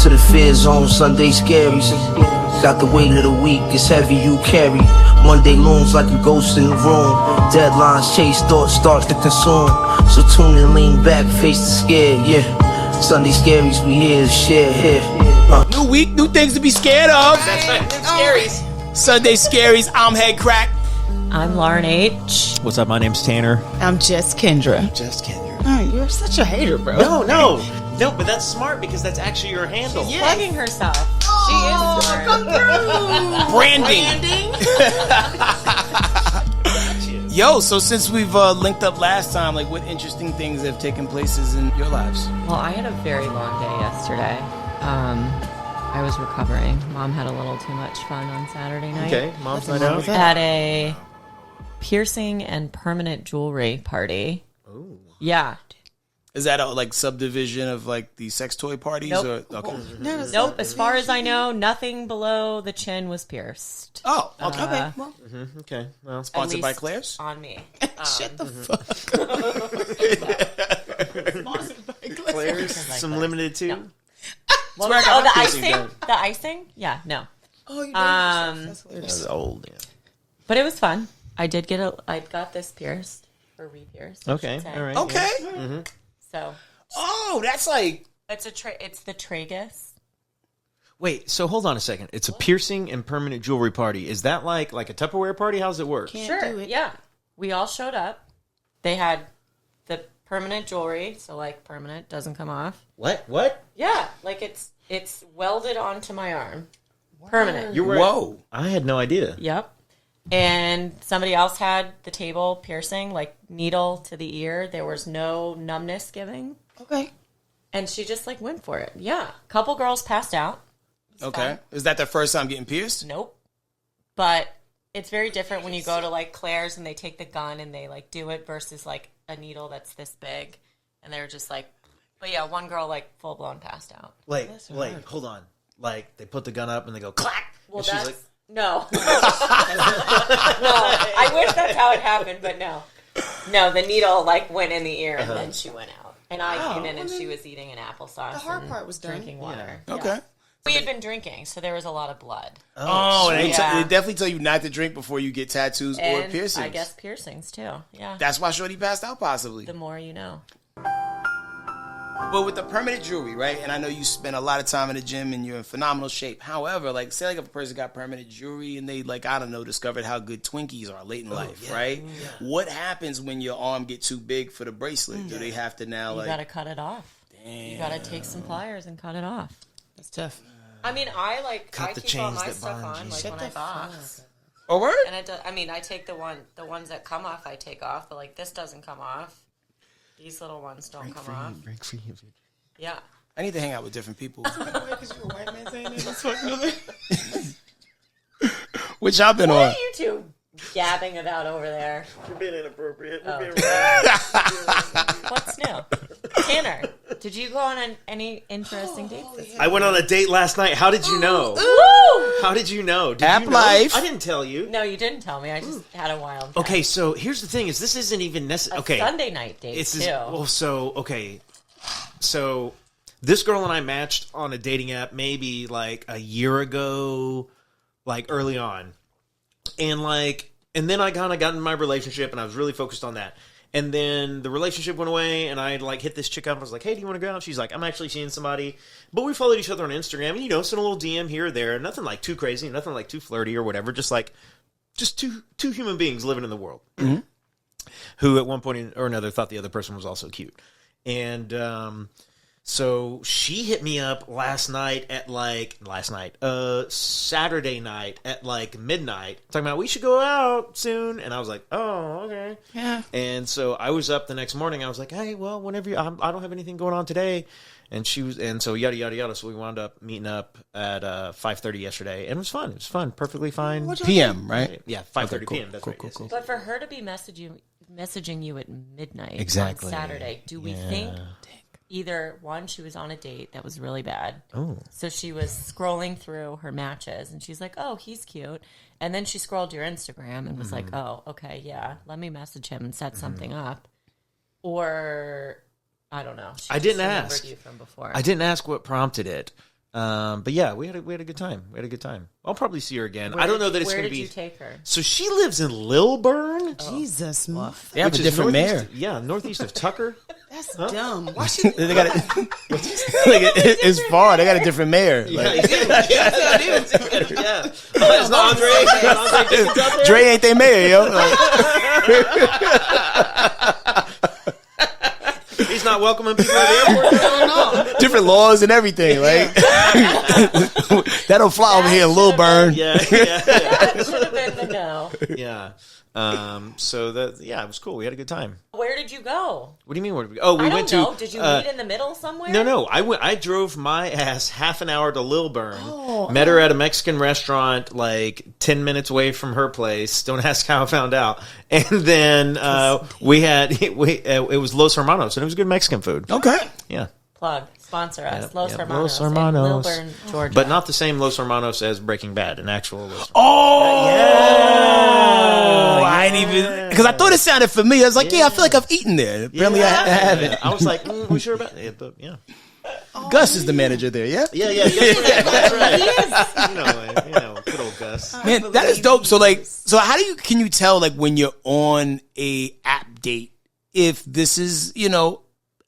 to the fear zone, Sunday scaries. Got the weight of the week, it's heavy you carry. Monday looms like a ghost in the room. Deadlines chase, thoughts start to consume. So tune and lean back, face the scare, yeah. Sunday scaries, we here to share here. New week, new things to be scared of. That's right. Scaries. Sunday Scaries, I'm Head Crack. I'm Lauren H. What's up? My name's Tanner. I'm Jess Kendra. Just Kendra. Oh, you're such a hater, bro. No, but that's smart because that's actually your handle. She's plugging herself. She is smart. Come through. Branding. Yo, so since we've linked up last time, like what interesting things have taken places in your lives? Well, I had a very long day yesterday. I was recovering. Mom had a little too much fun on Saturday night. Okay, mom's night out. At a piercing and permanent jewelry party. Ooh. Yeah. Is that a like subdivision of like the sex toy parties? Nope. Or okay. Nope. As far as I know, nothing below the chin was pierced. Oh, okay. Well, Okay. Well, sponsored by least Claire's? On me. Shut the fuck Claire's, some limited too. No. That's where I got Oh, my the piercing icing? done. The icing? Yeah, no. Oh, you That's hilarious. That's old. Yeah. But it was fun. I got this pierced. Or re-pierced. I Okay. should say. All right. Okay. Yeah. So, Oh, that's like it's the tragus. Wait. So hold on a second. It's a piercing and permanent jewelry party. Is that like a Tupperware party? How's it work? Can't Sure. do it. Yeah. We all showed up. They had the permanent jewelry, so like permanent doesn't come off. What? What? Yeah, like it's welded onto my arm. Permanent. You're right. whoa. I had no idea. Yep. And somebody else had the table piercing, like needle to the ear. There was no numbness giving. Okay. And she just like went for it. Yeah. Couple girls passed out. Okay. fun. Is that their first time getting pierced? Nope. But it's very different when you go to like Claire's and they take the gun and they like do it versus like a needle that's this big. And they're just like, but yeah, one girl like full blown passed out. Wait, hold on. Like they put the gun up and they go clack. Well, and she's that's like, no. No, I wish that's how it happened, but no. No, the needle like went in the ear and then she went out. And I came in and she was eating an applesauce. The hard and part was done. drinking water. Yeah. Okay. We had been drinking, so there was a lot of blood. Oh, and Yeah. they definitely tell you not to drink before you get tattoos or And piercings. I guess piercings too. Yeah. That's why Shorty passed out, possibly. The more you know. But with the permanent jewelry, right? And I know you spend a lot of time in the gym and you're in phenomenal shape. However, like, say like if a person got permanent jewelry and they, like, I don't know, discovered how good Twinkies are late in life, right? Yeah. What happens when your arm get too big for the bracelet? Do they have to now, You gotta cut it off. Damn. You gotta take some pliers and cut it off. That's tough. I mean, I Cut the keep all chains my that stuff bind on, you. like Shut when I the box. Oh, word? And I take the ones that come off, I take off, but like this doesn't come off. These little ones don't come off. break free of it. Yeah. I need to hang out with different people. Because you're a white man saying that. That's fucking Which y'all been What on? are you two gabbing about over there? You're being inappropriate. Oh. What's new? Tanner, did you go on any interesting dates this week? I went on a date last night. How did you know? Woo! How did you know? Did App you know? life. I didn't tell you. No, you didn't tell me. I just had a wild time. Okay, so here's the thing: is this isn't even necessary? A Okay, Sunday night date, it's too. well, so okay, so this girl and I matched on a dating app maybe like a year ago, like early on, and then I kind of got in my relationship and I was really focused on that. And then the relationship went away, and I like hit this chick up. I was like, "Hey, do you want to go out?" She's like, "I'm actually seeing somebody," but we followed each other on Instagram, and sent a little DM here or there. Nothing like too crazy, nothing like too flirty or whatever. Just two human beings living in the world, who at one point or another thought the other person was also cute. And so she hit me up Saturday night at like midnight, talking about we should go out soon. And I was like, oh, okay. Yeah. And so I was up the next morning. I was like, hey, well, whenever I don't have anything going on today. And so yada, yada, yada. So we wound up meeting up at 5:30 yesterday. And it was fun. It was fun. Perfectly fine. PM, right? Yeah, 5:30 Okay, cool, PM. That's cool, right. cool, Yes, cool. yes. But for her to be messaging you at midnight Exactly. on Saturday, do we think either one, she was on a date that was really bad. Oh. So she was scrolling through her matches and she's like, oh, he's cute. And then she scrolled your Instagram and was like, oh, okay, yeah, let me message him and set something up. Or I don't know. She I didn't just remembered ask. you from before. I didn't ask what prompted it. But yeah, we had a good time. We had a good time. I'll probably see her again. I don't know that it's going to be. Where did you take her? So she lives in Lilburn. Jesus, They have a which is different mayor. northeast- Yeah, northeast of Tucker. that's dumb. Why she? They got it's far. They got a different mayor. Like, Yeah. It's not Andre Dickens out there? Dre ain't their mayor, yo. Like, He's not welcoming people at the airport. I don't know. different laws and everything. Like that don't fly over here in Lil Burn. Yeah. That should have been the no. Yeah. So it was cool. We had a good time. Where did you go? What do you mean? Where did we go? Oh, we I went don't know. to. Did you meet in the middle somewhere? No. I drove my ass half an hour to Lilburn. Met her at a Mexican restaurant, like 10 minutes away from her place. Don't ask how I found out. And then it was Los Hermanos, and it was good Mexican food. Okay. Yeah, Plug. Sponsor us. Yep, Los yep. Hermanos. Los Hermanos. In Lilburn, Georgia. but not the same Los Hermanos as Breaking Bad, an actual Los. Oh, I ain't even because I thought it sounded familiar. I was like, yeah, I feel like I've eaten there. Apparently, I haven't. I was like, we sure about it? But yeah. Gus is the manager there. Yeah. Yeah. That's right. You know, good old Gus. Man, that is dope. So can you tell like when you're on a app date if this is, a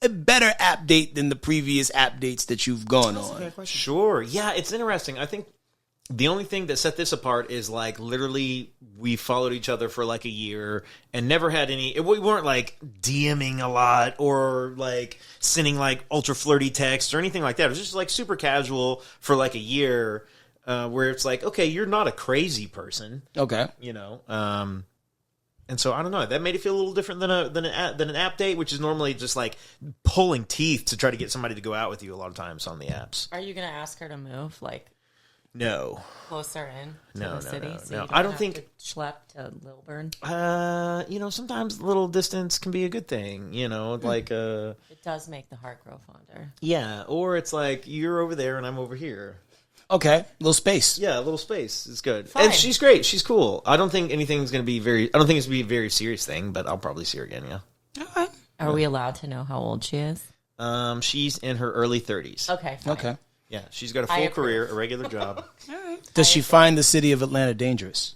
better app date than the previous app dates that you've gone on? Sure. Yeah, it's interesting. I think the only thing that set this apart is like literally we followed each other for like a year and never had any. We weren't like DMing a lot or like sending like ultra flirty texts or anything like that. It was just like super casual for like a year, where it's like, okay, you're not a crazy person, Okay. And so I don't know. That made it feel a little different than an app date, which is normally just like pulling teeth to try to get somebody to go out with you a lot of times on the apps. Are you going to ask her to move, like, No. closer in to No, the city? no. So you I don't have think- to schlep to Lilburn. Sometimes a little distance can be a good thing, like, It does make the heart grow fonder. yeah, or it's like you're over there and I'm over here. Okay. Little space. Yeah, a little space is good. Fine. And she's great. She's cool. I don't think anything's going to be I don't think it's going to be a very serious thing, but I'll probably see her again, yeah. Okay. Are we allowed to know how old she is? She's in her early 30s. Okay. Fine. Okay. Yeah, she's got a I full approve. career, a regular job. Does she find the city of Atlanta dangerous?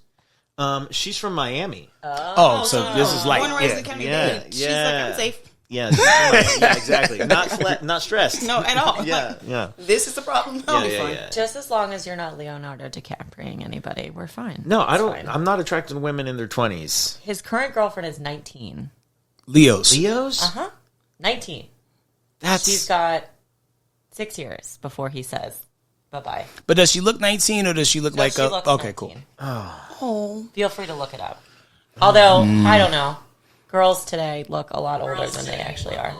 She's from Miami. Oh, so this is like Born and raised in County Yeah, She's like, I'm safe. Yeah, she's from Miami. Yeah, exactly. Not stressed. No, at all. Yeah. This is the problem. I'll be fine. Yeah. Just as long as you're not Leonardo DiCaprioing anybody, we're fine. No, I It's don't. fine. I'm not attracted to women in their 20s. His current girlfriend is 19. Leos. Leos? 19. That's She's got 6 years before he says bye-bye. But does she look 19 or does she look No, like she a? looks Okay, 19. cool. Feel free to look it up. Although, I don't know. Girls today look a lot older than they actually are.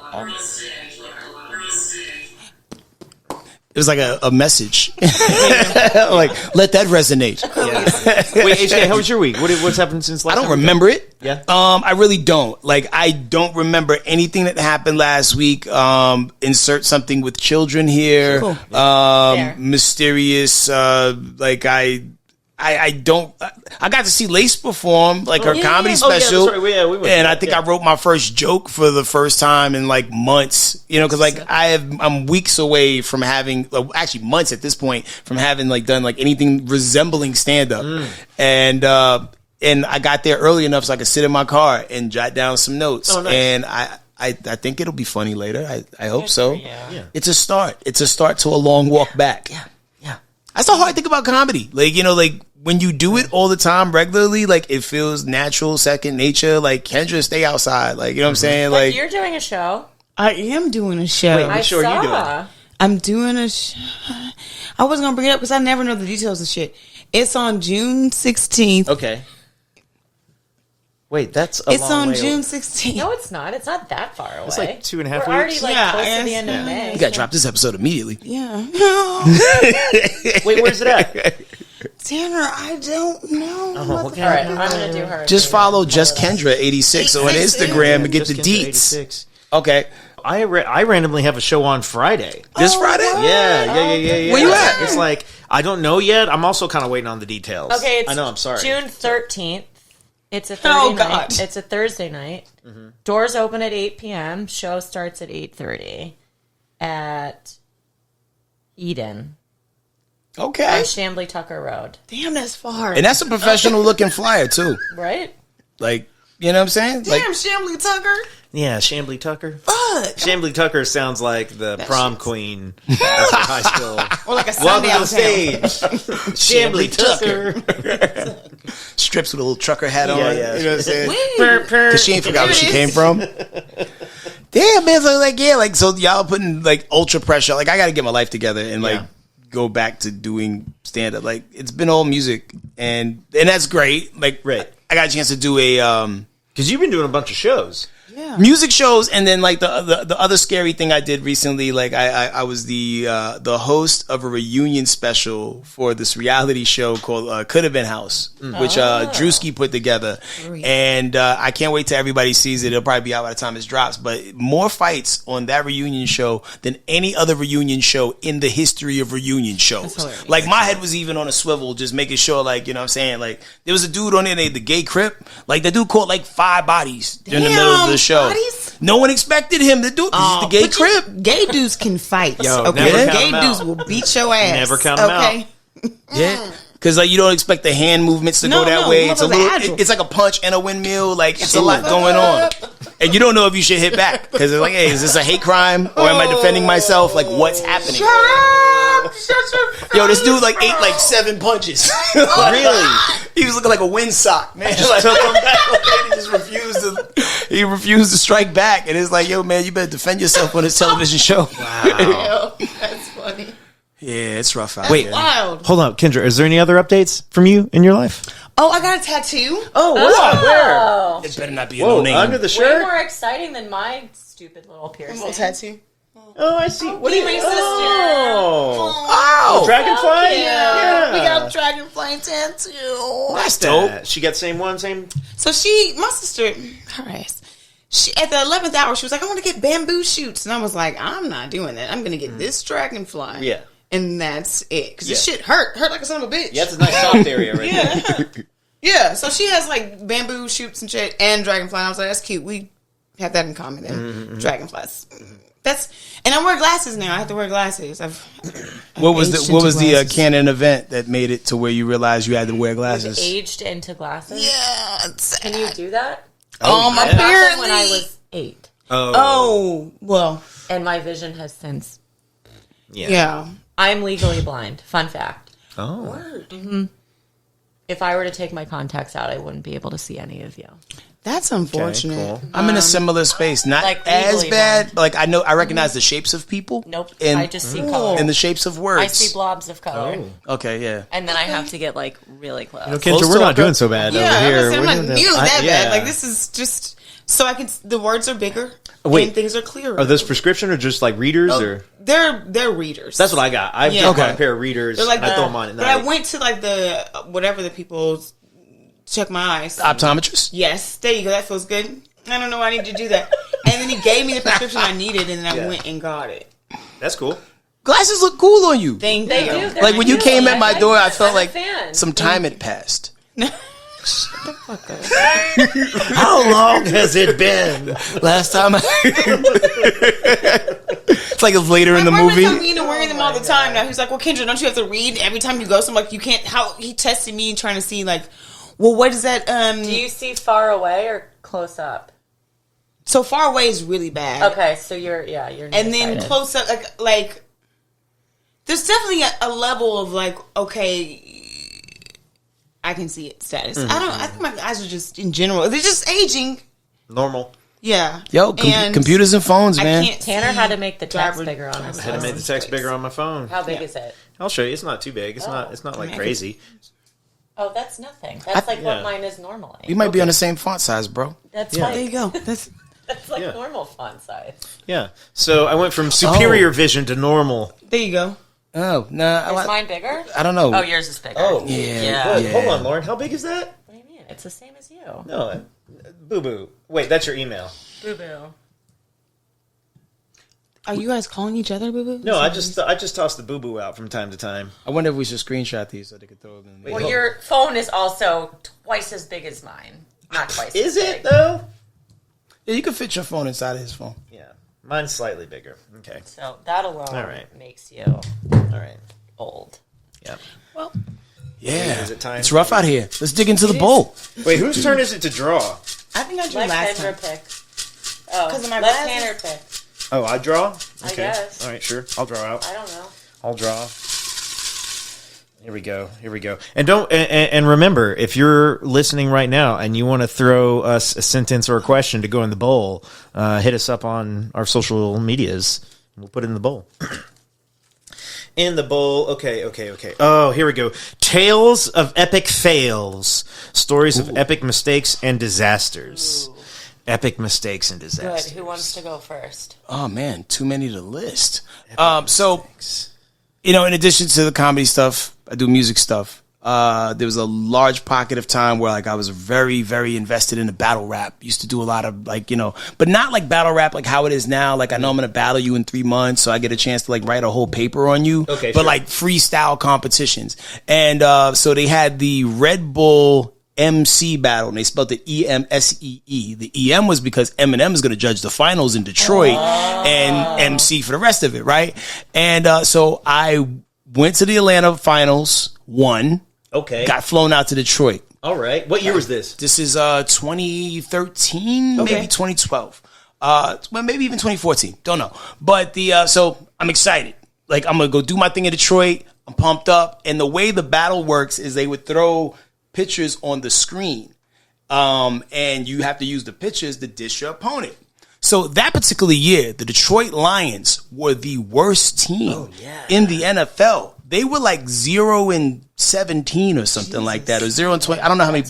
It was like a message. Like, let that resonate. Wait, HK, how was your week? What's happened since last I don't time we remember it. Yeah. I really don't. Like, I don't remember anything that happened last week. Insert something with children here. Cool. Fair. Mysterious. I don't. I got to see Lace perform like her comedy Oh, yeah, special. that's right. We went and to I that, think yeah. I wrote my first joke for the first time in like months. Because like I'm weeks away from having, actually months at this point from having like done like anything resembling stand up. And I got there early enough so I could sit in my car and jot down some notes. Oh, nice. And I think it'll be funny later. I hope Good so. for you. Yeah. It's a start. It's a start to a long walk back. Yeah. That's the hard thing about comedy. Like, like when you do it all the time regularly, like it feels natural, second nature. Like Kendra, stay outside. Like, you know what I'm saying? But Like, you're doing a show. I am doing a show. Wait, I what show are you doing? saw. I'm doing a show. I wasn't going to bring it up because I never know the details of shit. It's on June 16th. Okay. Wait, that's a It's long on way June away. 16th. No, it's not. It's not that far away. It's like 2.5 We're already weeks. like Yeah, close to I the end of guess, May. you got to drop this episode immediately. Yeah. Wait, where's it at? Tanner, I don't know. Oh, okay. All right, I'm gonna do her. Just follow Just Kendra 86 on Instagram and get the Just Kendra deets. 86. Okay. I randomly have a show on Friday. This Friday? Yeah. Where you at? It's like, I don't know yet. I'm also kind of waiting on the details. Okay, it's I know, I'm sorry. June 13th. It's a Oh, Thursday night. God. It's a Thursday night. Doors open at 8 p.m. Show starts at 8:30 at Eden. Okay. on Chambly Tucker Road. Damn, that's far. And that's a professional looking flyer too. Right? Like, you know what I'm saying? Damn, Like, Chambly Tucker. Yeah, Chambly Tucker. Fuck. Chambly Tucker sounds like the prom queen of high school. Or like a Sunday Welcome to the Town. stage, Chambly Tucker. strips with a little trucker hat on. Yeah, yeah. You know what I'm saying? Woo. Because she ain't forgot where she came from. Damn, man. So like, yeah, like, so y'all putting like ultra pressure. Like, I got to get my life together and like go back to doing stand up. Like, it's been all music and that's great. Like, Right. I got a chance to do a Because you've been doing a bunch of shows. Yeah. music shows, and then like the other scary thing I did recently, like I was the host of a reunion special for this reality show called Could Have Been House, which Drewski put together, and I can't wait till everybody sees it. It'll probably be out by the time it drops. But more fights on that reunion show than any other reunion show in the history of reunion shows. hilarious. Like my head was even on a swivel, just making sure, like, you know what I'm saying, like there was a dude on there, the gay Crip, like the dude caught like 5 bodies in the middle of the show. Bodies? No one expected him to do the gay But you- Crip. Gay dudes can fight. Yo, okay? never count Gay 'em dudes out. will beat your ass. Never count 'em okay? Yeah. Because like you don't expect the hand movements to No, go that no, way. It's a motherfuckers little, are agile. it's like a punch and a windmill. Like it's a lot going on, and you don't know if you should hit back because it's like, hey, is this a hate crime or am I defending myself? Like what's happening? Yo, this dude like ate like 7 punches. Really? He was looking like a windsock, man. Like, he just refused to. He refused to strike back, and it's like, yo, man, you better defend yourself on this television show. Wow. That's funny. Yeah, it's rough out Wait. there. Wild. Hold on, Kendra. Is there any other updates from you in your life? Oh, I got a tattoo. Oh, what? Where? Oh, It better not be a Whoa, no name. under the way shirt? more exciting than my stupid little piercing. Little tattoo. Oh, I see. What do you my mean? sister. Oh, dragonfly. Yeah. We got a dragonfly tattoo. That's dope. That. She got same one, same. So my sister, her ass, she at the 11th hour, she was like, I want to get bamboo shoots. And I was like, I'm not doing that. I'm going to get this dragonfly. Yeah. And that's it. Because this Yeah. shit hurt like a son of a bitch. Yeah, that's a nice soft area right there. Yeah. Yeah. So she has like bamboo shoots and shit and dragonfly. And I was like, that's cute. We have that in common then. Dragonflies. And I wear glasses now. I have to wear glasses. What was aged the into glasses. canon event that made it to where you realized you had to wear glasses? Aged into glasses. Yeah. It's Can you do that? my I got them apparently. when I was 8, Oh, well, and my vision has since. yeah. I'm legally blind. Fun fact. Oh. If I were to take my contacts out, I wouldn't be able to see any of you. That's unfortunate. cool. I'm in a similar space, not like as legally bad. blind. But like I recognize the shapes of people. Nope. And, I just see color. and the shapes of words. I see blobs of color. Okay, yeah. And then I have to get like really close. Kendra, Close we're to not a- doing so bad Yeah, over here. I'm We're not doing nearly that yeah. bad. Like this is just so I can. The words are bigger. Wait. and things are clearer. Are those prescription or just like readers or? They're readers. That's what I got. I've Yeah. just got Okay. a pair of readers. They're like I throw them on at But night. I went to like the whatever the people check my eyes. Optometrist. Yes, there you go. That feels good. I don't know why I need to do that. And then he gave me the prescription I needed, and then I Yeah. went and got it. That's cool. Glasses look cool on you. Thank They you. do. They're Like when you cute. came at my like door, I them. felt I'm like a fan. some time had passed. Shut the fuck up. How long has it been? Last time it's like it's later in the My boyfriend's so movie. mean to wearing them all the time now. He's like, well, Kendra, don't you have to read every time you go? So I'm like, you can't. How he tested me trying to see like, well, what is that? Do you see far away or close up? So far away is really bad. Okay, so you're And then nearsighted. close up, like there's definitely a level of like, okay, I can see it status. I think my eyes are just in general, they're just aging. Normal. Yeah. Yo, And computers and phones, I man. can't Tanner see had to make the text driver- bigger on his I had to phone. make the text bigger on my phone. How big is it? I'll show you. It's not too big. It's not. It's not like crazy. Oh, that's nothing. That's like yeah. what mine is normally. We might be on the same font size, bro. That's Yeah. There you like go. That's that's like Yeah. normal font size. Yeah. So I went from superior vision to normal. there you go. Oh, nah. Is mine bigger? I don't know. Oh, yours is bigger. Oh. Yeah. What? Yeah. Hold on, Lauren. How big is that? What do you mean? It's the same as you. No. Boo boo. Wait, that's your email. Boo boo. Are you guys calling each other boo boo? No, I just toss the boo boo out from time to time. I wonder if we should screenshot these so they could throw them in. Well, your phone is also twice as big as mine. Not twice. Is as it big. though? Yeah, you can fit your phone inside of his phone. Yeah. Mine's slightly bigger. Okay. So that alone All right. makes you All right. old. Yeah. Yeah, Is it time? it's rough out here. Let's dig into the bowl. Wait, whose turn is it to draw? I think I drew Let last Kendra time. pick. Oh, 'Cause of my let glasses. Tanner pick. Oh, I draw? I guess. All right, sure. I'll draw out. I don't know. I'll draw. Here we go. And don't and remember, if you're listening right now and you want to throw us a sentence or a question to go in the bowl, hit us up on our social medias. We'll put it in the bowl. In the bowl. Okay. Oh, here we go. Tales of epic fails. Stories of epic mistakes and disasters. Epic mistakes and Good. disasters. Who wants to go first? Oh man, too many to list. So, in addition to the comedy stuff, I do music stuff. There was a large pocket of time where like I was very, very invested in the battle rap. Used to do a lot of but not like battle rap like how it is now. Like I know I'm gonna battle you in 3 months, so I get a chance to like write a whole paper on you. Okay, but sure. like freestyle competitions, and so they had the Red Bull MC battle, and they spelled it EMSEE. The EM was because Eminem is going to judge the finals in Detroit and MC for the rest of it, right? And so I went to the Atlanta finals, won, Okay. got flown out to Detroit. All right. What year was this? This is 2013, Okay. maybe 2012. Well, maybe even 2014. Don't know. But so I'm excited. Like I'm gonna go do my thing in Detroit. I'm pumped up. And the way the battle works is they would throw pictures on the screen, and you have to use the pictures to dish your opponent. So that particular year, the Detroit Lions were the worst team in the NFL. They were like 0-17 or something like that, or 0-20. I don't know how many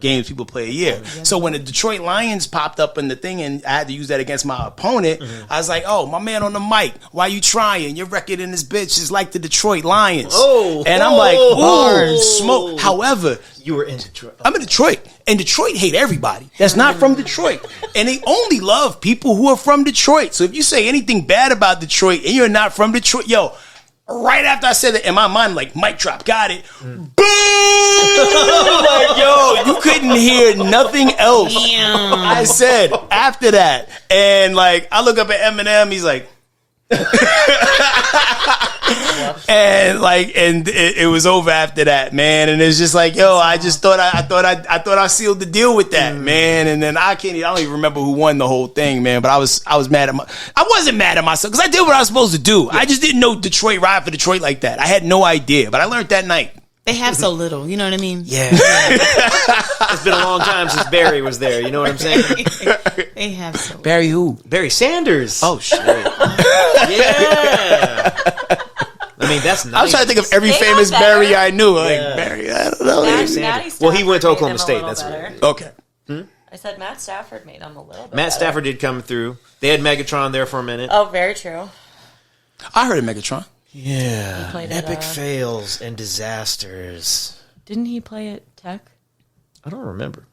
games people play a year. So when the Detroit Lions popped up in the thing and I had to use that against my opponent, I was like, "Oh, my man on the mic, why you trying? Your record in this bitch is like the Detroit Lions." And I'm like, "Ooh, smoke." However, You were in Detroit. I'm in Detroit, and Detroit hate everybody that's not from Detroit, and they only love people who are from Detroit. So if you say anything bad about Detroit and you're not from Detroit, right after I said that, in my mind, like, mic drop, got it. Boom! Like, you couldn't hear nothing else I said after that. And, like, I look up at Eminem, he's like, and it was over after that, man. And it's just like, I just thought I sealed the deal with that, man. And then I don't even remember who won the whole thing, man. But I was mad at I wasn't mad at myself because I did what I was supposed to do. I just didn't know Detroit ride for Detroit like that. I had no idea, but I learned that night. They have so little, you know what I mean? Yeah. It's been a long time since Barry was there. You know what I'm saying? They have so little. Barry who? Barry Sanders. Oh shit. Yeah. I mean, that's nice. I was trying to think of every They got famous better. Barry I knew. Like Yeah. Barry, I don't know. Matt Sanders. Stafford Well, he went to made Oklahoma them a State, little that's better. right. Okay. I said Matt Stafford made them a little bit Matt better. Stafford did come through. They had Megatron there for a minute. Oh, very true. I heard of Megatron. Yeah. played at, Epic fails and disasters. Didn't he play at Tech? I don't remember.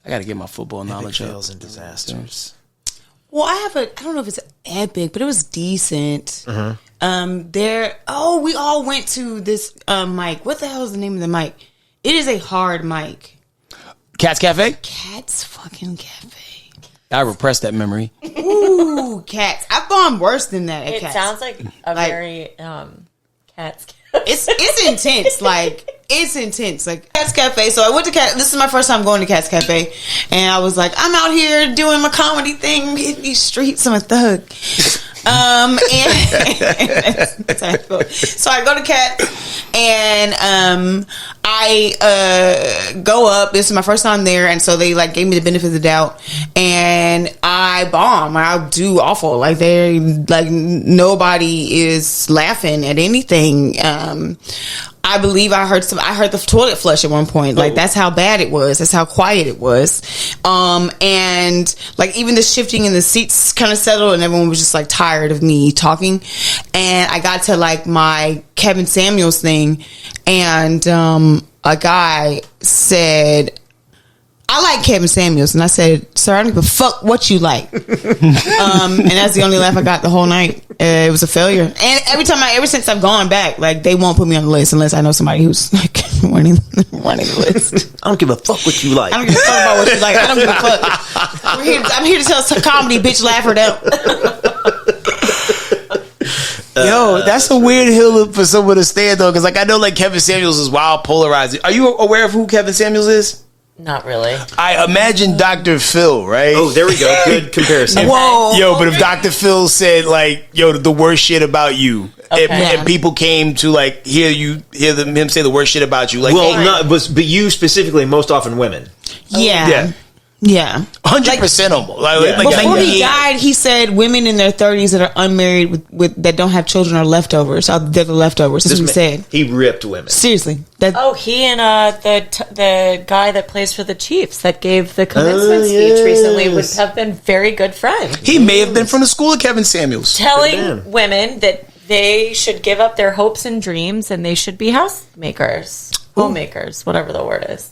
I got to get my football Epic knowledge up. fails and disasters. Well, I don't know if it's epic, but it was decent. We all went to this mic. What the hell is the name of the mic? It is a hard mic. Cat's Cafe? Cat's fucking Cafe. I repressed that memory. Ooh, Cats. I've gone worse than that at It Cats. sounds like a Like- very cat's. It's intense. Like, it's intense. Like, Cat's Cafe. So I went to this is my first time going to Cat's Cafe. And I was like, I'm out here doing my comedy thing, hitting these streets. I'm a thug. And that's how I feel. So I go to Cat and I go up. This is my first time there, and so they like gave me the benefit of the doubt, and I bomb. I do awful. Like they like nobody is laughing at anything. I believe I heard the toilet flush at one point. Like that's how bad it was. That's how quiet it was. And like even the shifting in the seats kind of settled and everyone was just like tired of me talking. And I got to like my Kevin Samuels thing and a guy said, I like Kevin Samuels. And I said, sir, I don't give a fuck what you like. And that's the only laugh I got the whole night. It was a failure. And ever since I've gone back, like they won't put me on the list unless I know somebody who's like running the list. I don't give a fuck what you like. I don't give a fuck about what you like. I don't give a fuck. I'm here to tell some comedy, bitch. Laugh her down. Yo, that's a weird hill for someone to stand on. Because, like, I know, like, Kevin Samuels is wild polarizing. Are you aware of who Kevin Samuels is? Not really. I imagine Dr. Phil, right? Oh, there we go. Good comparison. Whoa. Yo, but if Dr. Phil said, like, yo, the worst shit about you, Okay. and people came to, like, hear him say the worst shit about you, like, Well, but you specifically, most often women. Yeah. Yeah. 100% almost. Like, Before he died, he said women in their 30s that are unmarried with that don't have children are leftovers. They're the leftovers. That's what he said. He ripped women. Seriously. He and the guy that plays for the Chiefs that gave the commencement speech recently would have been very good friends. He may have been from the school of Kevin Samuels. Telling women that they should give up their hopes and dreams and they should be homemakers, whatever the word is.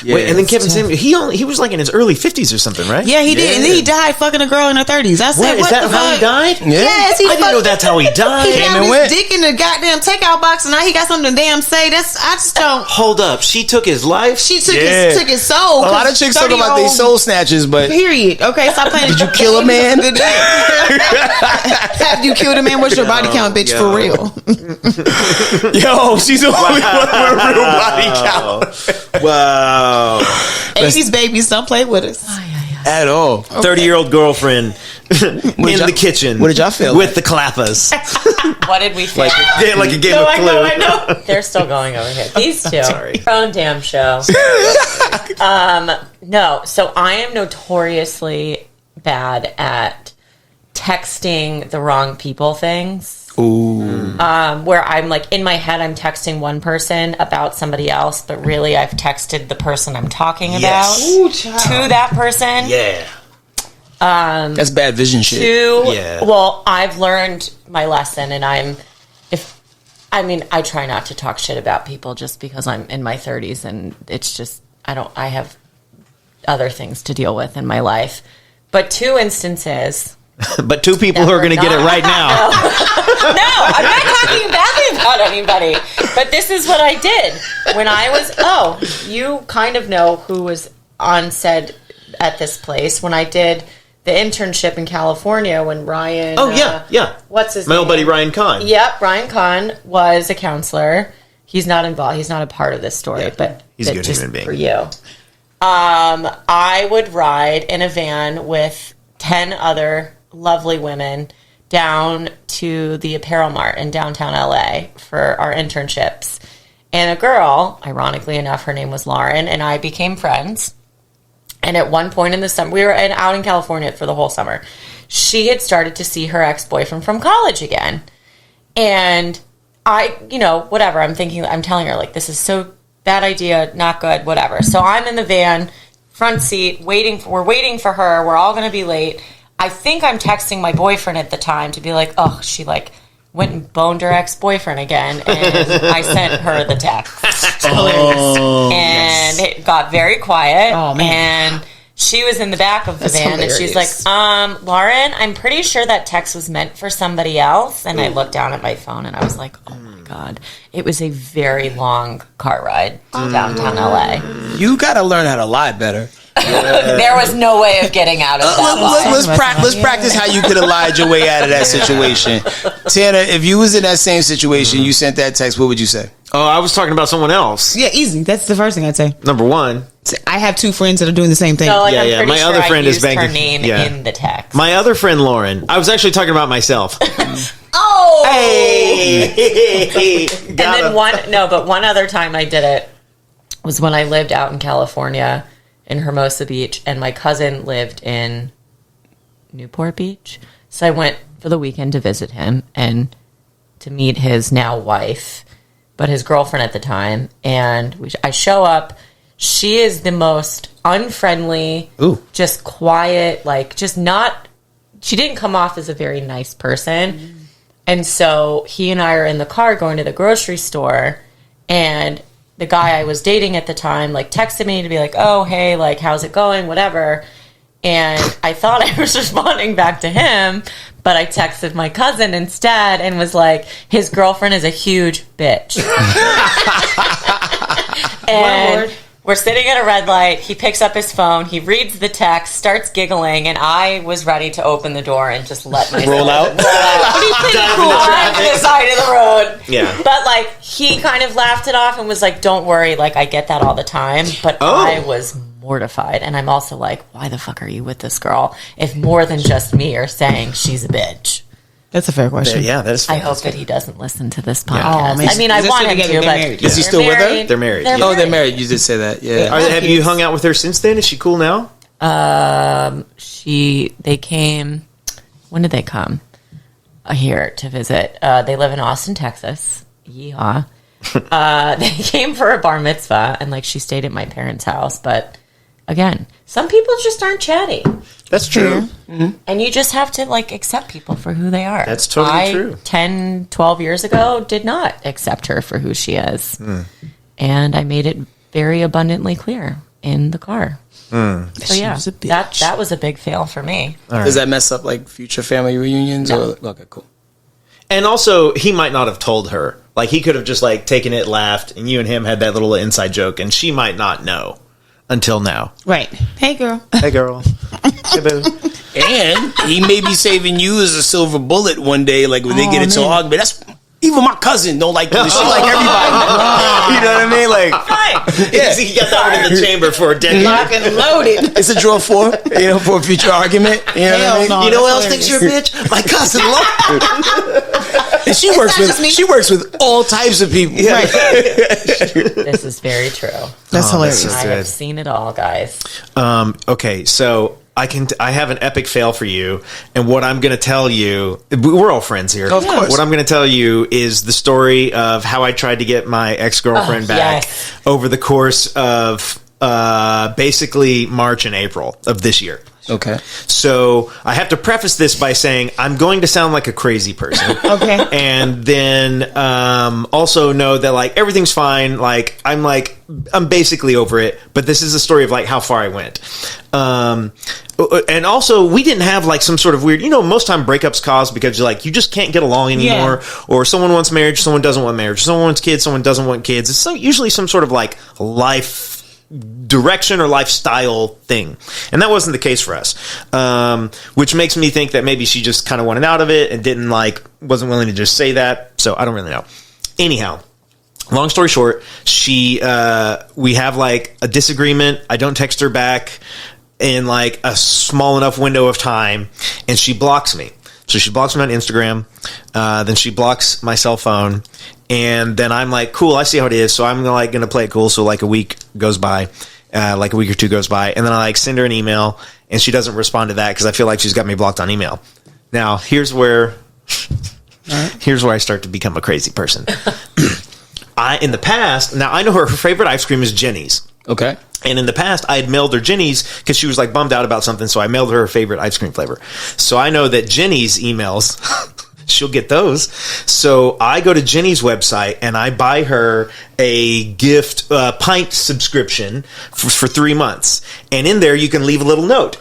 Yeah, wait, and then Kevin Samuels, he was like in his early 50s or something, right? Yeah, he did. And then he died fucking a girl in her 30s. I said, What, is that how he died? Yeah. Yes, I didn't know that's how he died. He Came got and his went. dick in the goddamn takeout box, and now he got something to damn say. I just don't. Hold up. She took his life? She took Yeah. his soul. A lot of chicks talk about they soul snatchers, but Period. Okay, stop playing. did you kill a man? Have you killed a man? What's your body count, bitch? For real. Yo, she's the only one with real body count. Wow. 80s babies, don't play with us. At all. 30-year-old girlfriend in the kitchen. What did y'all feel with the clappers? What did we feel? like a game of Clue. I know. They're still going over here. These two. Sorry. Their own damn show. No, so I am notoriously bad at texting the wrong people things. Ooh. Where I'm like, in my head, I'm texting one person about somebody else, but really I've texted the person I'm talking about to that person. Yeah. That's bad vision shit. Yeah. Well, I've learned my lesson, and I try not to talk shit about people just because I'm in my 30s, and it's just, I have other things to deal with in my life. But two instances. But two people who are going to get it right now. No, I'm not talking badly about anybody. But this is what I did when I was. You kind of know who was on set at this place when I did the internship in California when Ryan. Oh yeah. What's his My name? old buddy Ryan Kahn. Yep, Ryan Kahn was a counselor. He's not involved. He's not a part of this story, but he's a good just human being. for you. I would ride in a van with 10 other lovely women down to the apparel mart in downtown LA for our internships. And a girl, ironically enough, her name was Lauren, and I became friends. And at one point in the summer, we were out in California for the whole summer. She had started to see her ex-boyfriend from college again. And I, whatever, I'm telling her, like, this is so bad idea, not good, whatever. So I'm in the van, front seat, we're waiting for her. We're all going to be late. I think I'm texting my boyfriend at the time to be like, oh, she like went and boned her ex-boyfriend again, and I sent her the text. And it got very quiet. Oh, man. And she was in the back of the van, and she's like, Lauren, I'm pretty sure that text was meant for somebody else. And I looked down at my phone, and I was like, oh my God. It was a very long car ride to downtown LA. You got to learn how to lie better. There was no way of getting out of that. Let's practice how you could have lied your way out of that situation. Tanner, if you was in that same situation, you sent that text, what would you say? Oh, I was talking about someone else. Yeah, easy. That's the first thing I'd say. Number one. I have two friends that are doing the same thing. No, like, Yeah, I'm yeah. pretty My sure other friend I is used her banking- name yeah. in the text. My other friend Lauren. I was actually talking about myself. Oh! Hey! And then one other time I did it was when I lived out in California in Hermosa Beach, and my cousin lived in Newport Beach. So I went for the weekend to visit him and to meet his now wife, but his girlfriend at the time. And I show up. She is the most unfriendly, just quiet, like just not. She didn't come off as a very nice person. And so he and I are in the car going to the grocery store, and the guy I was dating at the time, like, texted me to be like, oh, hey, like, how's it going, whatever. And I thought I was responding back to him, but I texted my cousin instead and was like, his girlfriend is a huge bitch. And We're sitting at a red light. He picks up his phone. He reads the text, starts giggling, and I was ready to open the door and just let myself Roll out? But he's pretty cool. I'm to the side of the road. Yeah. But, like, he kind of laughed it off and was like, don't worry. Like, I get that all the time. But I was mortified. And I'm also like, why the fuck are you with this girl if more than just me are saying she's a bitch? That's a fair question. Yeah, that is fair. I hope that he doesn't listen to this podcast. Oh, man. I mean, I Is this want him together? to, They're but married. Is he still with her? They're married. Oh, they're married. You did say that. Yeah. Have you hung out with her since then? Is she cool now? They came. When did they come? Here to visit. They live in Austin, Texas. Yeehaw. They came for a bar mitzvah, and like she stayed at my parents' house. But again, some people just aren't chatty. That's true. And you just have to like accept people for who they are. That's totally true. 10, 12 years ago did not accept her for who she is. And I made it very abundantly clear in the car. So yeah, was a bitch. that was a big fail for me. Does that mess up like future family reunions? No. Or, okay, cool. And also, he might not have told her. Like, he could have just, like, taken it, laughed, and you and him had that little inside joke, and she might not know until now. Right. Hey, girl. Hey, girl. Hey, boo. And he may be saving you as a silver bullet one day, like when they get into an argument. That's even my cousin don't like this. She like everybody. You know what I mean? Like, Yeah. He got that one in the chamber for a decade. Lock and loaded. it's a draw for for a future argument. You know what I Hell mean? no. You know who That's else thinks you're a bitch? My cousin Lauren. And she works not just me. with all types of people. Right. This is very true. That's hilarious. That's I so have good. seen it all, guys. Okay, so I have an epic fail for you, and what I'm going to tell you, we're all friends here. Of course. What I'm going to tell you is the story of how I tried to get my ex-girlfriend back yes. over the course of basically March and April of this year. Okay. So I have to preface this by saying I'm going to sound like a crazy person. Okay. And then also know that like everything's fine. I'm basically over it. But this is a story of like how far I went. And also we didn't have like some sort of weird, most time breakups cause because you just can't get along anymore, or someone wants marriage, someone doesn't want marriage, someone wants kids, someone doesn't want kids. It's usually some sort of like life direction or lifestyle thing, and that wasn't the case for us, which makes me think that maybe she just kind of wanted out of it and wasn't willing to just say that. So I don't really know. Anyhow, long story short, we have like a disagreement. I don't text her back in like a small enough window of time, and she blocks me. So she blocks me on Instagram, then she blocks my cell phone, and then I'm like, cool, I see how it is, so I'm gonna play it cool. So like a week goes by, like a week or two goes by, and then I like send her an email, and she doesn't respond to that because I feel like she's got me blocked on email. Now here's where I start to become a crazy person. In the past, now I know her favorite ice cream is Jenny's. Okay. And in the past, I had mailed her Jenny's because she was like bummed out about something. So I mailed her favorite ice cream flavor. So I know that Jenny's emails, she'll get those. So I go to Jenny's website and I buy her a gift pint subscription for 3 months. And in there, you can leave a little note.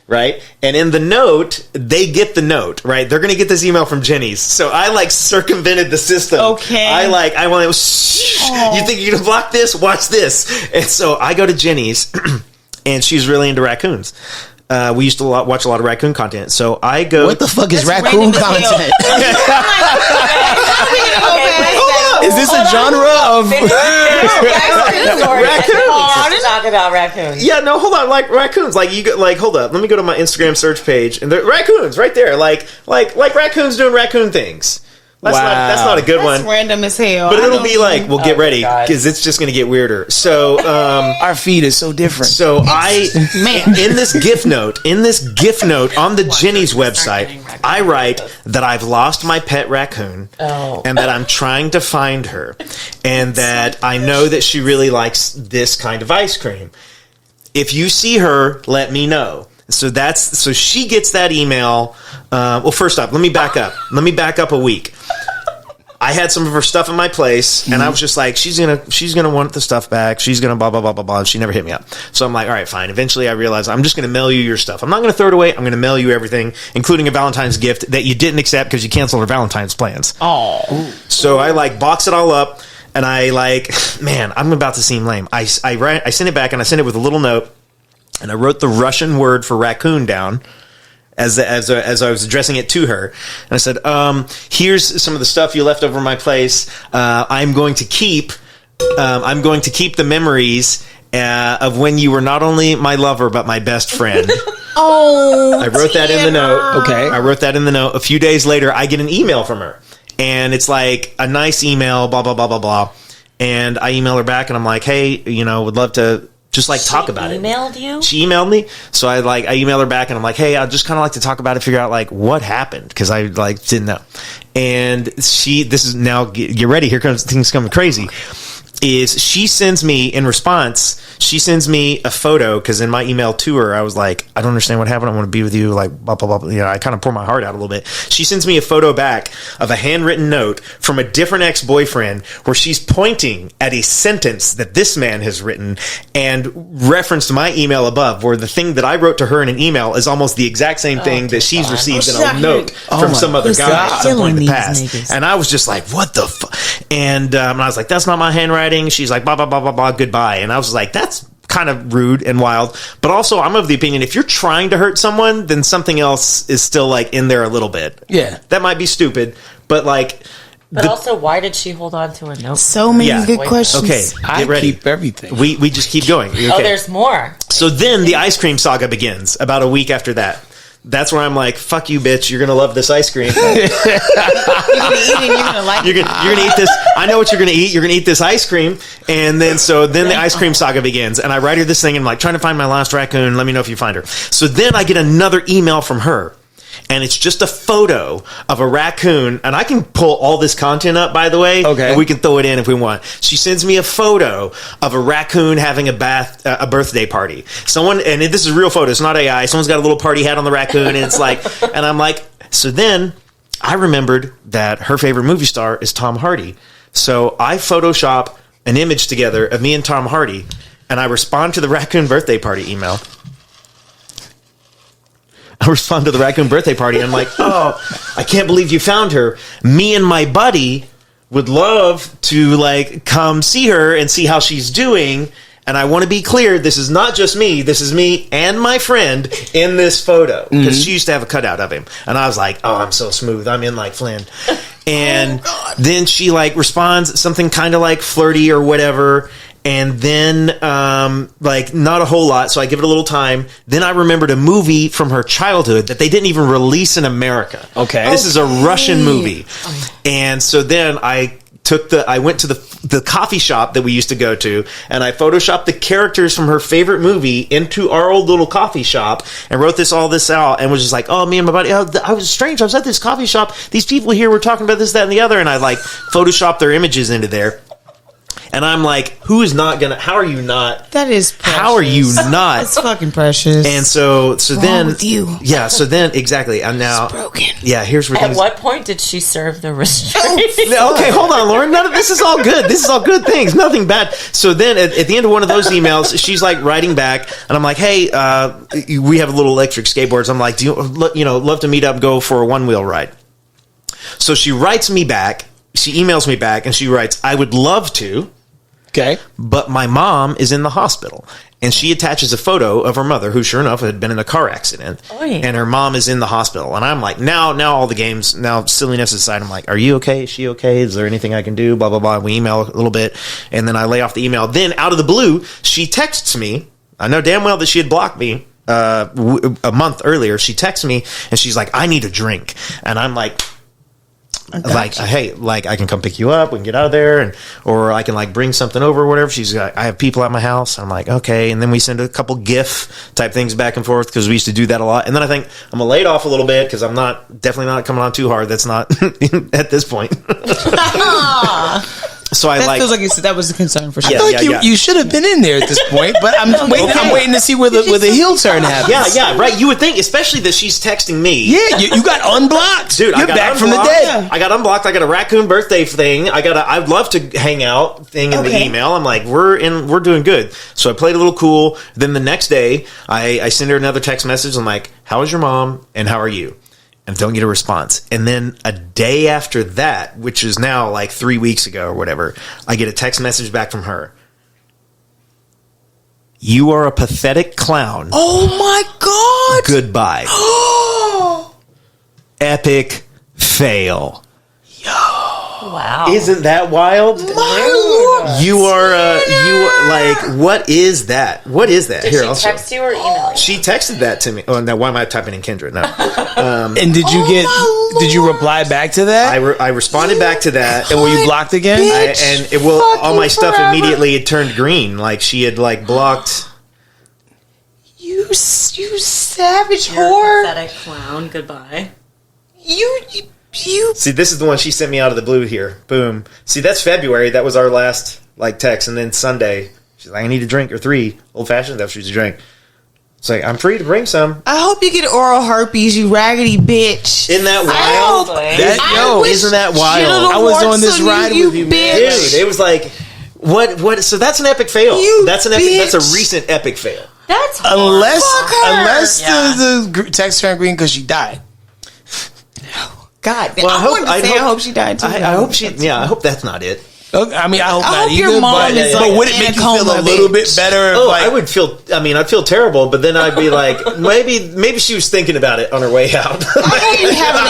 Right? And in the note, they get the note, right? They're going to get this email from Jenny's. So I like circumvented the system. Okay. I went, shh, you think you're going to block this? Watch this. And so I go to Jenny's and she's really into raccoons. We used to watch a lot of raccoon content. So I go. What the fuck is That's raccoon random as hell. content? Okay, Is this a genre of? Raccoons. Talk about raccoons. Yeah, no, hold on. Like raccoons, hold up. Let me go to my Instagram search page, and they're raccoons right there. Like raccoons doing raccoon things. That's not a good That's one. random as hell. But I it'll don't be even- like, well, get ready God. because it's just going to get weirder. So, Our feed is so different. so I Man. in this gift note on the Jenny's website, I write that I've lost my pet raccoon and that I'm trying to find her, and that I know that she really likes this kind of ice cream. If you see her, let me know. So she gets that email. Well, first off, let me back up. Let me back up a week. I had some of her stuff in my place, and I was just like, she's gonna want the stuff back. She's gonna blah blah blah blah blah. She never hit me up, so I'm like, all right, fine. Eventually, I realized I'm just gonna mail you your stuff. I'm not gonna throw it away. I'm gonna mail you everything, including a Valentine's gift that you didn't accept because you canceled her Valentine's plans. Oh. So I like box it all up. And I like, man, I'm about to seem lame. I sent it back, and I sent it with a little note, and I wrote the Russian word for raccoon down as I was addressing it to her. And I said, here's some of the stuff you left over my place. I'm going to keep the memories of when you were not only my lover, but my best friend. Oh, I wrote that in the note. Okay. I wrote that in the note. A few days later, I get an email from her. And it's like a nice email, blah, blah, blah, blah, blah. And I email her back, and I'm like, hey, would love to just like talk about it. Emailed you? She emailed me. So I email her back, and I'm like, hey, I'd just kind of like to talk about it, figure out like what happened. Cause I like didn't know. And this is now, get ready. Here comes things coming crazy. Is she sends me in response, she sends me a photo, because in my email to her, I was like, I don't understand what happened. I want to be with you, like, blah, blah, blah. I kind of pour my heart out a little bit. She sends me a photo back of a handwritten note from a different ex-boyfriend where she's pointing at a sentence that this man has written and referenced my email above, where the thing that I wrote to her in an email is almost the exact same thing that she's received in a note from some other guy at some point in the past. And I was just like, what the fuck? And I was like, that's not my handwriting. She's like, blah, blah, blah, blah, blah, goodbye. And I was like, that's kind of rude and wild. But also, I'm of the opinion, if you're trying to hurt someone, then something else is still like in there a little bit. Yeah. That might be stupid, but like... But also, why did she hold on to a note? So many good questions. Okay, I get ready. keep everything. We just keep going. Okay. Oh, there's more. So then the ice cream saga begins about a week after that. That's where I'm like, fuck you, bitch. You're going to love this ice cream. You're going to eat it and you're going to like it. You're gonna eat this. I know what you're gonna eat. You're gonna eat this ice cream, and then the ice cream saga begins. And I write her this thing, and I'm like, trying to find my last raccoon. Let me know if you find her. So then I get another email from her, and it's just a photo of a raccoon. And I can pull all this content up, by the way. Okay, and we can throw it in if we want. She sends me a photo of a raccoon having a birthday party. Someone, and this is a real photo. It's not AI. Someone's got a little party hat on the raccoon, and it's like, and I'm like, so then I remembered that her favorite movie star is Tom Hardy. So I Photoshop an image together of me and Tom Hardy, and I respond to the raccoon birthday party email. I respond to the raccoon birthday party. I'm like, oh, I can't believe you found her. Me and my buddy would love to like come see her and see how she's doing. And I want to be clear, this is not just me. This is me and my friend in this photo. Because she used to have a cutout of him. And I was like, oh, I'm so smooth. I'm in like Flynn. And then she like responds something kind of like flirty or whatever. And then like not a whole lot. So I give it a little time. Then I remembered a movie from her childhood that they didn't even release in America. Okay. This is a Russian movie. And so then I went to the coffee shop that we used to go to, and I photoshopped the characters from her favorite movie into our old little coffee shop and wrote all this out, and was just like, oh, me and my buddy, I was strange. I was at this coffee shop. These people here were talking about this, that, and the other, and I like photoshopped their images into there. And I'm like, who is not gonna? How are you not? That is precious. How are you not? That's fucking precious. And so then with you? Yeah. So then exactly. And now It's broken. Yeah. Here's where At things. what point did she serve the restraint? Okay, hold on, Lauren. None of this is all good. This is all good things. Nothing bad. So then, at the end of one of those emails, she's like writing back, and I'm like, "Hey, we have little electric skateboards." I'm like, "Do you love to meet up, and go for a one-wheel ride?" So she writes me back. She emails me back, and she writes, "I would love to." Okay. But my mom is in the hospital, and she attaches a photo of her mother, who sure enough had been in a car accident. Oy. And her mom is in the hospital. And I'm like, now all the games, now silliness aside, I'm like, are you okay? Is she okay? Is there anything I can do? Blah, blah, blah. We email a little bit, and then I lay off the email. Then out of the blue, she texts me. I know damn well that she had blocked me a month earlier. She texts me, and she's like, I need a drink. And I'm like, hey, like I can come pick you up, we can get out of there, or I can like bring something over or whatever. She's like, I have people at my house. I'm like, okay. And then we send a couple GIF type things back and forth, because we used to do that a lot. And then I think I'm gonna lay it off a little bit, because I'm definitely not coming on too hard. That's not at this point. So that feels like that was the concern for sure. I feel like you should have been in there at this point, but I'm waiting. I'm waiting to see where the heel turn happens. Yeah, right. You would think, especially that she's texting me. Yeah, you got unblocked, dude. You're back from the dead. I got unblocked. I got a raccoon birthday thing. I'd love to hang out thing in the email. I'm like, we're doing good. So I played a little cool. Then the next day, I send her another text message. I'm like, how is your mom and how are you? and don't get a response. And then a day after that, which is now like 3 weeks ago or whatever, I get a text message back from her. You are a pathetic clown. Oh my God. Goodbye. Epic fail. Wow. Isn't that wild? My Lord. You are like, what is that? What is that? Did Here, she I'll show. text you or email you? She texted that to me. Oh, now why am I typing in Kendra? No. And did you Oh, my did you Lord. reply back to that? I responded back to that. And were you blocked again? Bitch. And it will all my stuff forever. immediately had turned green. Like she had like blocked. You savage You're a whore. pathetic clown. Goodbye. You. See, this is the one she sent me out of the blue here. Boom. See, that's February. That was our last like text. And then Sunday, she's like, I need a drink or 3 old fashioned. That's what she's a drink. It's like, I'm free to bring some. I hope you get oral herpes, you raggedy bitch. Isn't that I wild? hope- That- I yo, wish isn't that wild? genital I was on this warts ride with you, man. bitch. Dude, it was like, what? So that's an epic fail. You That's That's a bitch. recent epic fail. That's Unless Fuck her. unless the text turned green because she died. God, Well, I hope she died too. I hope she. Yeah, I hope that's not it. Okay, I mean, I hope I not hope your either. mom But, is but like would it make you feel a Anaconda, little bit bitch. better? If, Oh, like, I would feel. I mean, I'd feel terrible, but then I'd be like, maybe she was thinking about it on her way out. I hope you have an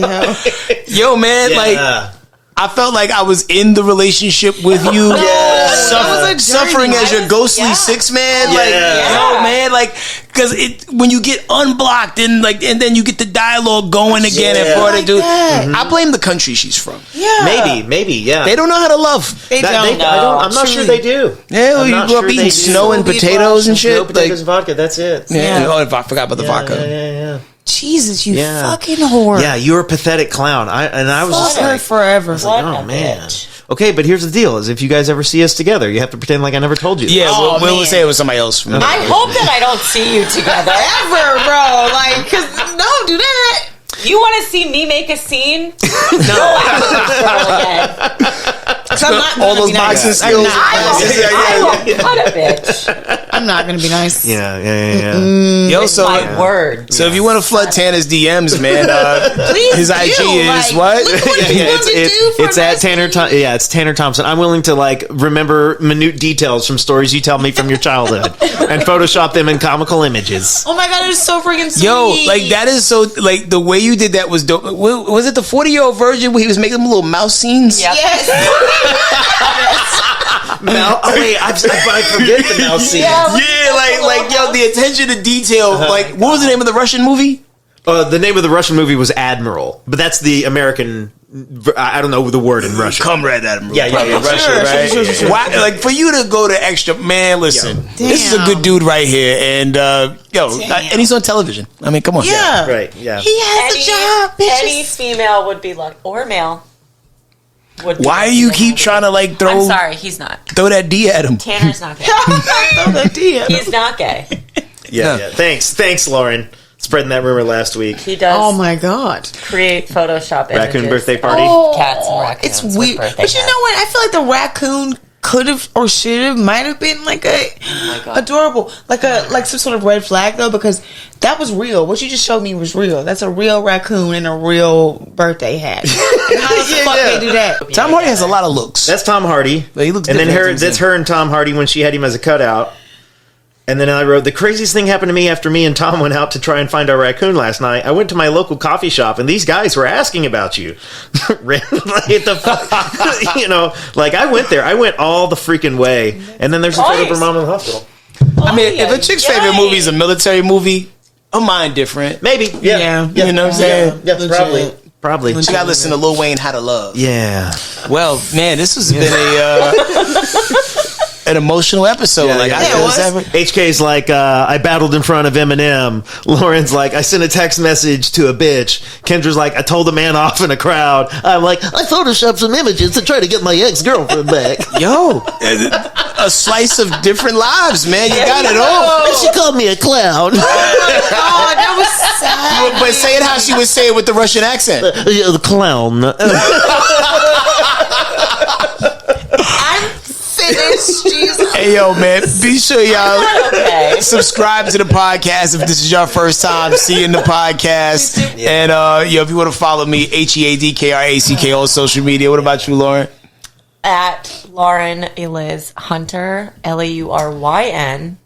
aneurysm. yo, man, like. Yeah. I felt like I was in the relationship with you, Yeah. That was a journey. suffering as your ghostly Yeah. six man. Like, Yeah. yo, man, like, because when you get unblocked and then you get the dialogue going again Yeah. and for her to Like do. that. I blame the country she's from. Yeah. Maybe, yeah. They don't know how to love. They That- don't. I'm not sure they do. Yeah, I'm you not grew up sure eating they do. snow and Sweet potatoes and shit. No potatoes and vodka. That's it. Yeah. Yeah. Oh, I forgot about the vodka. Yeah. Jesus, you Yeah. fucking whore. Yeah, you're a pathetic clown. I was Fuck just her like, forever. What oh a man. bitch. Okay, but here's the deal: is if you guys ever see us together, you have to pretend like I never told you. Yeah, Oh, we'll man. say it was somebody else. From I hope that I don't see you together. Ever, bro. Like, cause don't do that. You want to see me make a scene? No. Again. Cause I'm not all gonna those be nice. boxing I'm skills. not- I will cut a bitch. I'm not gonna be nice. Yeah. Yo, It's so my word. so if you want to flood Tanner's DMs, man, Please his IG do. is Like, what? look what he's willing to do for it's at us. Tanner. Yeah, it's Tanner Thompson. I'm willing to like remember minute details from stories you tell me from your childhood and Photoshop them in comical images. Oh my god, it is so freaking sweet. Yo, like that is so like the way you did that was dope. Was it the 40-year-old version where he was making them little mouse scenes? Yep. Oh wait, I forget the mouse scene. Yeah, like yo, the attention to detail. Like, what was the name of the Russian movie? The name of the Russian movie was Admiral, but that's the American. I don't know the word in Russian. Comrade Admiral. Yeah, Russia, sure, right? sure. Why, like for you to go to extra, man. Listen, Yo. this is a Damn. good dude right here, and and he's on television. I mean, come on. Yeah. Right, yeah. He has a job, bitches. Any female would be lucky, or male. Would be Why lucky you to keep have trying to like it. throw I'm sorry, he's not. throw that D at him? Tanner's not gay. He's not gay. Yeah. Thanks, Lauren. Spreading that rumor last week. He does Oh my god. create Photoshop images. Raccoon birthday party. Oh, Cats and raccoons It's with weird. birthday But you cats. know what? I feel like the raccoon could have or should have might have been like a God. adorable. Like some sort of red flag though, because that was real. What you just showed me was real. That's a real raccoon in a real birthday hat. And how the fuck they do that? Tom Hardy has a lot of looks. That's Tom Hardy. But he looks and then different that's than- her and Tom Hardy when she had him as a cutout. And then I wrote, the craziest thing happened to me after me and Tom went out to try and find our raccoon last night. I went to my local coffee shop and these guys were asking about you. Like, the fuck? You know, like I went there. I went all the freaking way. And then there's a photo of her mom in the hospital. I mean, if a chick's favorite movie is a military movie, her mind different. Maybe. Yeah. You know what I'm saying? Yeah, Legit. probably. She got to listen to Lil Wayne, How to Love. Yeah. Well, man, this has been an emotional episode. Yeah, like yeah. I Yeah, it was. HK's like, I battled in front of Eminem. Lauren's like, I sent a text message to a bitch. Kendra's like, I told a man off in a crowd. I'm like, I photoshopped some images to try to get my ex-girlfriend back. Yo, a slice of different lives, man. You got it all. And she called me a clown. Oh, that was sad. But say it how she would say it with the Russian accent. Yeah, the clown. I'm finished. Jesus. Hey, yo, man, be sure y'all Okay. subscribe to the podcast if this is your first time seeing the podcast. And, if you want to follow me, HEADKRACK on social media. What about you, Lauren? At Lauren Eliz Hunter, LAURYN.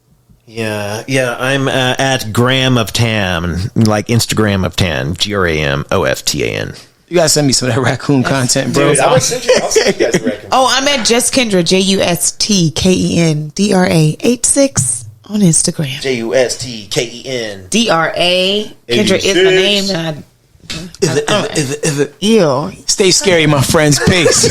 Yeah, I'm at Gram of Tam, like Instagram of Tan, GRAMOFTAN. You gotta send me some of that raccoon content, bro. Dude, I'll send you guys the record. Oh, I'm at Just Kendra, JUSTKENDRA86 on Instagram. JUSTKEN. DRA. Kendra is my name. And If it, ew. stay scary, my friends. Peace.